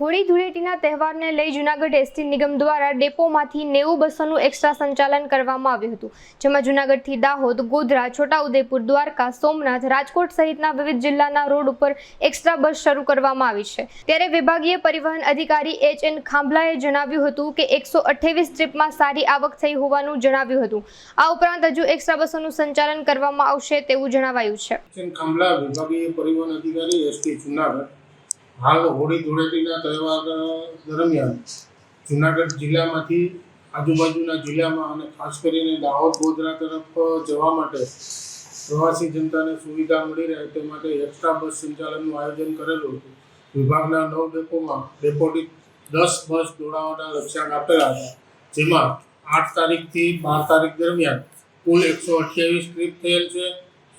હોળી ધૂળેટીના તહેવારને લઈ જૂનાગઢ એસટી નિગમ દ્વારા ડેપોમાંથી 90 બસોનું એક્સ્ટ્રા સંચાલન કરવામાં આવ્યું હતું, જેમાં જૂનાગઢથી દાહોદ, ગોધરા, છોટાઉદેપુર, દ્વારકા, સોમનાથ, રાજકોટ સહિતના વિવિધ જિલ્લાના રોડ ઉપર એક્સ્ટ્રા બસ શરૂ કરવામાં આવી છે। ત્યારે વિભાગીય પરિવહન અધિકારી એચ.એન. ખાંભલાએ જણાવ્યું હતું કે 128 ટ્રીપમાં સારી આવક થઈ હોવાનું જણાવ્યું હતું। આ ઉપરાંત હજુ એક્સ્ટ્રા બસોનું સંચાલન કરવામાં આવશે તેવું જણાવાયું છે। એચ.એન. ખાંભલા, વિભાગીય પરિવહન અધિકારી એસટી જૂનાગઢ। હાલ હોળી ધૂળેટીના તહેવાર દરમિયાન જૂનાગઢ જિલ્લામાંથી આજુબાજુના જિલ્લામાં અને ખાસ કરીને દાહોદ, ગોધરા તરફ જવા માટે પ્રવાસી જનતાને સુવિધા મળી રહે તે માટે એક્સ્ટ્રા બસ સંચાલનનું આયોજન કરેલું હતું। વિભાગના 9 ડેપોમાં ડેપોથી 10 બસ દોડાવવાના લક્ષ્યાંક આપેલા હતા, જેમાં 8 તારીખથી 12 તારીખ દરમિયાન કુલ 128 ટ્રીપ થયેલ છે।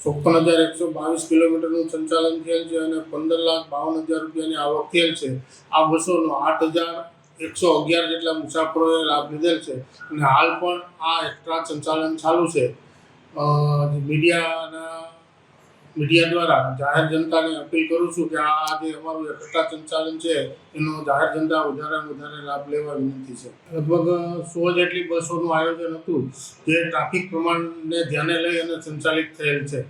56,122 કિલોમીટરનું સંચાલન થયેલ છે અને 15,52,000 રૂપિયાની આવક થયેલ છે। આ બસોનો 8,111 જેટલા મુસાફરોએ લાભ લીધેલ છે અને હાલ પણ આ એક્સ્ટ્રા સંચાલન ચાલુ છે। મીડિયા દ્વારા જાહેર જનતાને અપીલ કરું છું કે આ જે અમારું એક્સ્ટ્રા સંચાલન છે એનો જાહેર જનતા વધારે લાભ લેવા વિનંતી છે। લગભગ 100 જેટલી બસોનું આયોજન હતું, જે ટ્રાફિક પ્રમાણને ધ્યાને લઈ અને સંચાલિત થયેલ છે।